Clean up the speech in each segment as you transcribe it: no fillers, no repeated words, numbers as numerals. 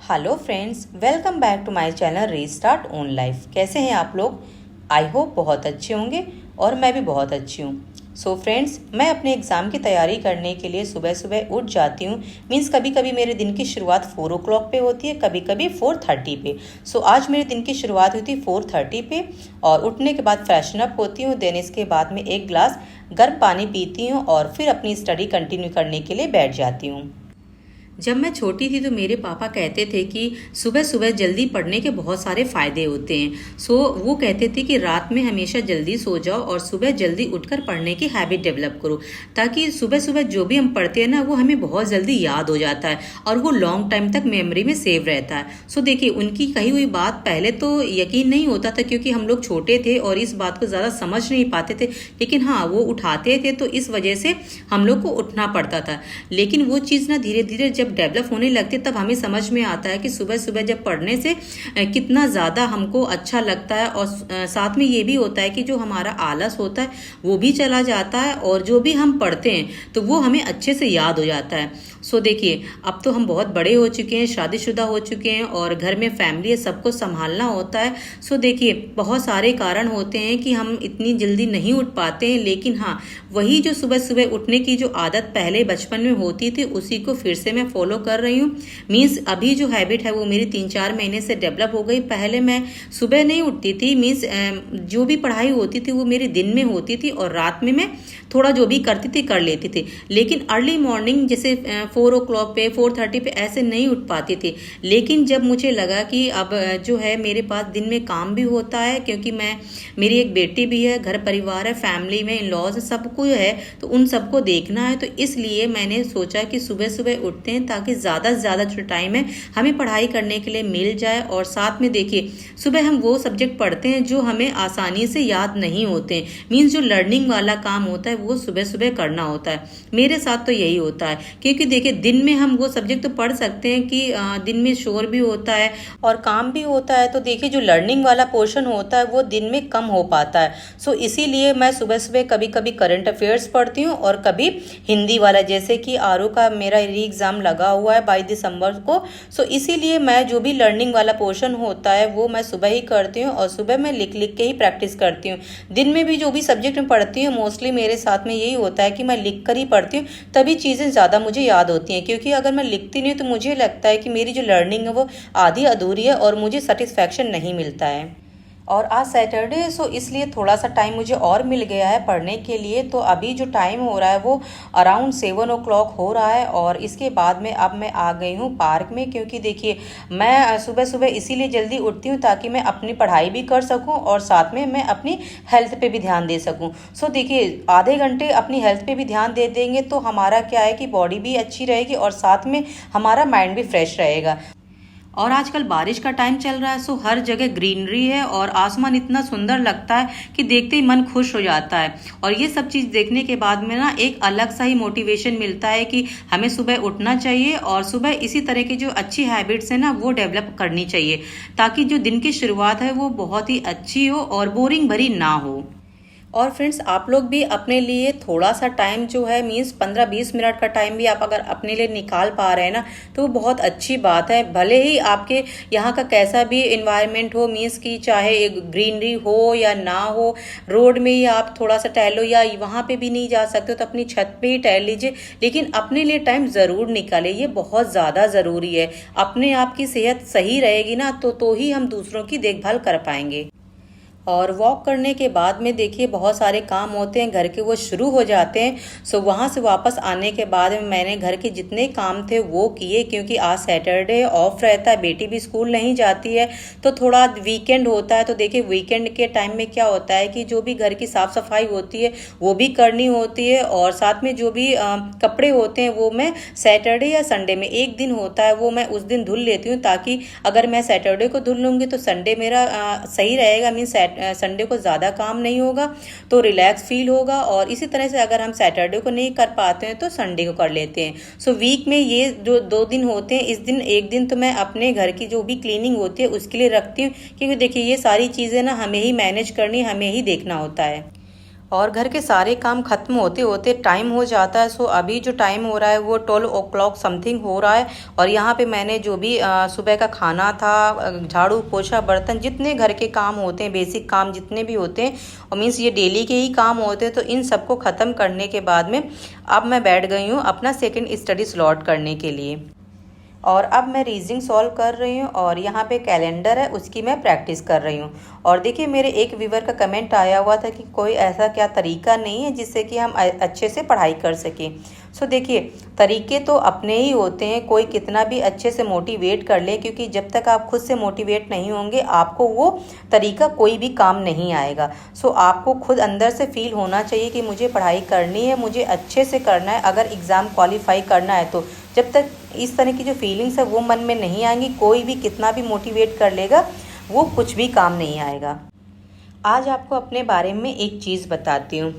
Hello friends, welcome back to my channel restart own life. कैसे हैं आप लोग? आई होप बहुत अच्छे होंगे और मैं भी बहुत अच्छी हूँ। सो फ्रेंड्स, मैं अपने एग्ज़ाम की तैयारी करने के लिए सुबह सुबह उठ जाती हूँ। मीन्स कभी कभी मेरे दिन की शुरुआत 4 o'clock पे होती है, कभी कभी 4:30 पे। सो आज मेरे दिन की शुरुआत हुई थी 4:30 पे और उठने के बाद फ्रेशन अप होती हूँ। देन इसके बाद में एक गिलास गर्म पानी पीती हूँ और फिर अपनी स्टडी कंटिन्यू करने के लिए बैठ जाती हूँ। जब मैं छोटी थी तो मेरे पापा कहते थे कि सुबह सुबह जल्दी पढ़ने के बहुत सारे फ़ायदे होते हैं। सो वो कहते थे कि रात में हमेशा जल्दी सो जाओ और सुबह जल्दी उठकर पढ़ने की हैबिट डेवलप करो, ताकि सुबह सुबह जो भी हम पढ़ते हैं ना वो हमें बहुत जल्दी याद हो जाता है और वो लॉन्ग टाइम तक मेमोरी में सेव रहता है। सो देखिए, उनकी कही हुई बात पहले तो यकीन नहीं होता था क्योंकि हम लोग छोटे थे और इस बात को ज़्यादा समझ नहीं पाते थे, लेकिन हाँ, वो उठाते थे तो इस वजह से हम लोग को उठना पड़ता था। लेकिन वो चीज़ ना धीरे धीरे जब डेवलप होने लगती है तब हमें समझ में आता है कि सुबह सुबह जब पढ़ने से कितना ज़्यादा हमको अच्छा लगता है और साथ में ये भी होता है कि जो हमारा आलस होता है वो भी चला जाता है और जो भी हम पढ़ते हैं तो वो हमें अच्छे से याद हो जाता है। सो देखिए, अब तो हम बहुत बड़े हो चुके हैं, शादीशुदा हो चुके हैं और घर में फैमिली है, सबको संभालना होता है। सो देखिए, बहुत सारे कारण होते हैं कि हम इतनी जल्दी नहीं उठ पाते हैं, लेकिन हाँ, वही जो सुबह सुबह उठने की जो आदत पहले बचपन में होती थी उसी को फिर से मैं फॉलो कर रही हूँ। मीन्स अभी जो हैबिट है वो मेरी 3-4 महीने से डेवलप हो गई। पहले मैं सुबह नहीं उठती थी। मीन्स जो भी पढ़ाई होती थी वो मेरे दिन में होती थी और रात में मैं थोड़ा जो भी करती थी कर लेती थी, लेकिन अर्ली मॉर्निंग जैसे 4 o'clock पे 4:30 पे ऐसे नहीं उठ पाती थी। लेकिन जब मुझे लगा कि अब जो है मेरे पास दिन में काम भी होता है, क्योंकि मेरी एक बेटी भी है, घर परिवार है, फैमिली में इन-लॉज सबको है, तो उन सबको देखना है। तो इसलिए मैंने सोचा कि सुबह सुबह उठते हैं ताकि ज़्यादा से ज़्यादा जो टाइम है हमें पढ़ाई करने के लिए मिल जाए। और साथ में देखिए, सुबह हम वो सब्जेक्ट पढ़ते हैं जो हमें आसानी से याद नहीं होते हैं। मीन्स जो लर्निंग वाला काम होता है वो सुबह सुबह करना होता है। मेरे साथ तो यही होता है, क्योंकि देखिए दिन में हम वो सब्जेक्ट तो पढ़ सकते हैं कि दिन में शोर भी होता है और काम भी होता है, तो देखिए जो लर्निंग वाला पोर्शन होता है वो दिन में कम हो पाता है। सो इसीलिए मैं सुबह सुबह कभी कभी करंट अफेयर्स पढ़ती हूँ और कभी हिंदी वाला, जैसे कि आरओ का मेरा री एग्ज़ाम लगा हुआ है 22 दिसंबर को। सो इसीलिए मैं जो भी लर्निंग वाला पोर्शन होता है वो मैं सुबह ही करती हूँ और सुबह मैं लिख लिख के ही प्रैक्टिस करती हूँ। दिन में भी जो भी सब्जेक्ट में पढ़ती हूँ मोस्टली मेरे साथ में यही होता है कि मैं लिख कर ही पढ़ती हूँ, तभी चीज़ें ज़्यादा मुझे याद होती हैं। क्योंकि अगर मैं लिखती नहीं तो मुझे लगता है कि मेरी जो लर्निंग है वो आधी अधूरी है और मुझे सेटिस्फैक्शन नहीं मिलता है। और आज सैटरडे है, सो इसलिए थोड़ा सा टाइम मुझे और मिल गया है पढ़ने के लिए। तो अभी जो टाइम हो रहा है वो अराउंड 7 o'clock हो रहा है और इसके बाद में अब मैं आ गई हूँ पार्क में, क्योंकि देखिए मैं सुबह सुबह इसीलिए जल्दी उठती हूँ ताकि मैं अपनी पढ़ाई भी कर सकूँ और साथ में मैं अपनी हेल्थ पे भी ध्यान दे सकूँ। सो देखिए, आधे घंटे अपनी हेल्थ पे भी ध्यान दे देंगे तो हमारा क्या है कि बॉडी भी अच्छी रहेगी और साथ में हमारा माइंड भी फ्रेश रहेगा। और आजकल बारिश का टाइम चल रहा है, सो हर जगह ग्रीनरी है और आसमान इतना सुंदर लगता है कि देखते ही मन खुश हो जाता है। और ये सब चीज़ देखने के बाद में ना एक अलग सा ही मोटिवेशन मिलता है कि हमें सुबह उठना चाहिए और सुबह इसी तरह की जो अच्छी हैबिट्स है ना वो डेवलप करनी चाहिए, ताकि जो दिन की शुरुआत है वो बहुत ही अच्छी हो और बोरिंग भरी ना हो। और फ्रेंड्स, आप लोग भी अपने लिए थोड़ा सा टाइम जो है, मीन्स 15-20 मिनट का टाइम भी आप अगर अपने लिए निकाल पा रहे हैं ना तो वो बहुत अच्छी बात है। भले ही आपके यहाँ का कैसा भी इन्वायरमेंट हो, मीन्स कि चाहे एक ग्रीनरी हो या ना हो, रोड में ही आप थोड़ा सा टहलो या वहाँ पे भी नहीं जा सकते तो अपनी छत पे ही टहल लीजिए, लेकिन अपने लिए टाइम ज़रूर निकालें। ये बहुत ज़्यादा ज़रूरी है। अपने आप की सेहत सही रहेगी ना तो ही हम दूसरों की देखभाल कर पाएंगे। और वॉक करने के बाद में देखिए बहुत सारे काम होते हैं घर के, वो शुरू हो जाते हैं। सो वहाँ से वापस आने के बाद में मैंने घर के जितने काम थे वो किए, क्योंकि आज सैटरडे ऑफ रहता है, बेटी भी स्कूल नहीं जाती है तो थोड़ा वीकेंड होता है। तो देखिए वीकेंड के टाइम में क्या होता है कि जो भी घर की साफ़ सफाई होती है वो भी करनी होती है और साथ में जो भी कपड़े होते हैं वो मैं सैटरडे या संडे में एक दिन होता है वो मैं उस दिन धुल लेती हूँ, ताकि अगर मैं सैटरडे को धुल लूँगी तो संडे मेरा सही रहेगा। मीन्स संडे को ज़्यादा काम नहीं होगा तो रिलैक्स फील होगा। और इसी तरह से अगर हम सैटरडे को नहीं कर पाते हैं तो संडे को कर लेते हैं। सो वीक में ये जो 2 दिन होते हैं, इस दिन एक दिन तो मैं अपने घर की जो भी क्लीनिंग होती है उसके लिए रखती हूँ, क्योंकि देखिए ये सारी चीज़ें ना हमें ही मैनेज करनी, हमें ही देखना होता है। और घर के सारे काम ख़त्म होते होते टाइम हो जाता है। सो अभी जो टाइम हो रहा है वो 12 o'clock समथिंग हो रहा है। और यहाँ पे मैंने जो भी सुबह का खाना था, झाड़ू पोछा बर्तन, जितने घर के काम होते हैं, बेसिक काम जितने भी होते हैं, और मीन्स ये डेली के ही काम होते हैं, तो इन सबको ख़त्म करने के बाद में अब मैं बैठ गई हूँ अपना सेकेंड स्टडी स्लॉट करने के लिए। और अब मैं रीजनिंग सॉल्व कर रही हूँ और यहाँ पे कैलेंडर है, उसकी मैं प्रैक्टिस कर रही हूँ। और देखिए, मेरे एक व्यूवर का कमेंट आया हुआ था कि कोई ऐसा क्या तरीका नहीं है जिससे कि हम अच्छे से पढ़ाई कर सकें। सो देखिए, तरीके तो अपने ही होते हैं, कोई कितना भी अच्छे से मोटिवेट कर ले, क्योंकि जब तक आप खुद से मोटिवेट नहीं होंगे आपको वो तरीका कोई भी काम नहीं आएगा। सो आपको खुद अंदर से फील होना चाहिए कि मुझे पढ़ाई करनी है, मुझे अच्छे से करना है, अगर एग्ज़ाम क्वालिफाई करना है तो। जब तक इस तरह की जो फीलिंग्स है वो मन में नहीं आएंगी, कोई भी कितना भी मोटिवेट कर लेगा वो कुछ भी काम नहीं आएगा। आज आपको अपने बारे में एक चीज़ बताती हूँ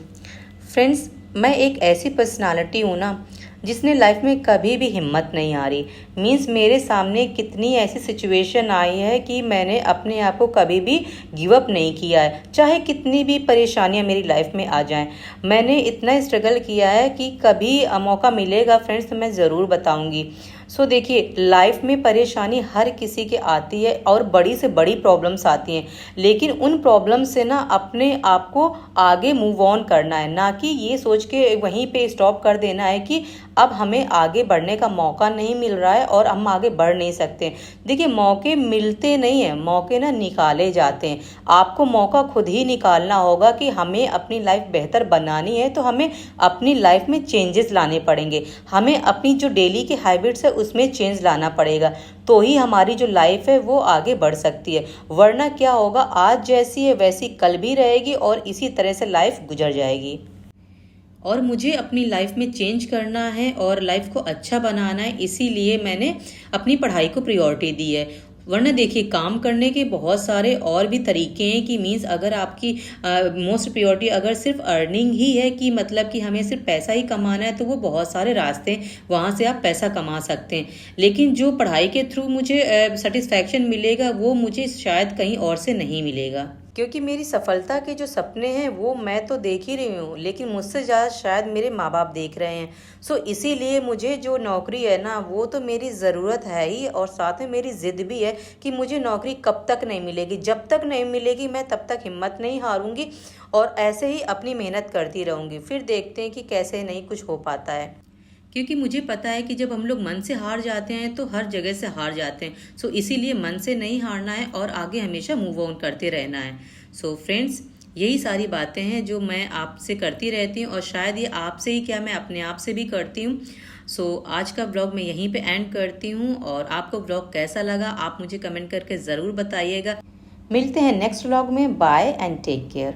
फ्रेंड्स। मैं एक ऐसी पर्सनालिटी हूँ ना जिसने लाइफ में कभी भी हिम्मत नहीं हारी। मीन्स मेरे सामने कितनी ऐसी सिचुएशन आई है कि मैंने अपने आप को कभी भी गिव अप नहीं किया है, चाहे कितनी भी परेशानियां मेरी लाइफ में आ जाएं। मैंने इतना स्ट्रगल किया है कि कभी मौका मिलेगा फ्रेंड्स तो मैं ज़रूर बताऊंगी। सो देखिए, लाइफ में परेशानी हर किसी के आती है और बड़ी से बड़ी प्रॉब्लम्स आती हैं, लेकिन उन प्रॉब्लम से ना अपने आप को आगे मूव ऑन करना है, ना कि ये सोच के वहीं पे स्टॉप कर देना है कि अब हमें आगे बढ़ने का मौका नहीं मिल रहा है और हम आगे बढ़ नहीं सकते। देखिए, मौके मिलते नहीं हैं, मौके ना निकाले जाते हैं। आपको मौका खुद ही निकालना होगा कि हमें अपनी लाइफ बेहतर बनानी है तो हमें अपनी लाइफ में चेंजेस लाने पड़ेंगे, हमें अपनी जो डेली की हैबिट्स है उसमें चेंज लाना पड़ेगा, तो ही हमारी जो लाइफ है वो आगे बढ़ सकती है। वरना क्या होगा, आज जैसी है वैसी कल भी रहेगी और इसी तरह से लाइफ गुजर जाएगी। और मुझे अपनी लाइफ में चेंज करना है और लाइफ को अच्छा बनाना है, इसीलिए मैंने अपनी पढ़ाई को प्रायोरिटी दी है। वरना देखिए, काम करने के बहुत सारे और भी तरीके हैं कि मीन्स अगर आपकी मोस्ट प्रायोरिटी अगर सिर्फ अर्निंग ही है कि मतलब कि हमें सिर्फ पैसा ही कमाना है, तो वो बहुत सारे रास्ते हैं, वहाँ से आप पैसा कमा सकते हैं। लेकिन जो पढ़ाई के थ्रू मुझे सेटिस्फैक्शन मिलेगा वो मुझे शायद कहीं और से नहीं मिलेगा, क्योंकि मेरी सफलता के जो सपने हैं वो मैं तो देख ही रही हूँ, लेकिन मुझसे ज़्यादा शायद मेरे माँ बाप देख रहे हैं। सो इसीलिए मुझे जो नौकरी है ना वो तो मेरी ज़रूरत है ही, और साथ में मेरी ज़िद भी है कि मुझे नौकरी कब तक नहीं मिलेगी। जब तक नहीं मिलेगी मैं तब तक हिम्मत नहीं हारूंगी और ऐसे ही अपनी मेहनत करती रहूँगी। फिर देखते हैं कि कैसे नहीं कुछ हो पाता है, क्योंकि मुझे पता है कि जब हम लोग मन से हार जाते हैं तो हर जगह से हार जाते हैं। सो इसीलिए मन से नहीं हारना है और आगे हमेशा मूव ऑन करते रहना है। सो फ्रेंड्स, यही सारी बातें हैं जो मैं आपसे करती रहती हूँ, और शायद ये आपसे ही क्या मैं अपने आप से भी करती हूँ। सो आज का ब्लॉग मैं यहीं पे एंड करती हूँ, और आपको ब्लॉग कैसा लगा आप मुझे कमेंट करके ज़रूर बताइएगा। मिलते हैं नेक्स्ट ब्लॉग में। Bye and take care.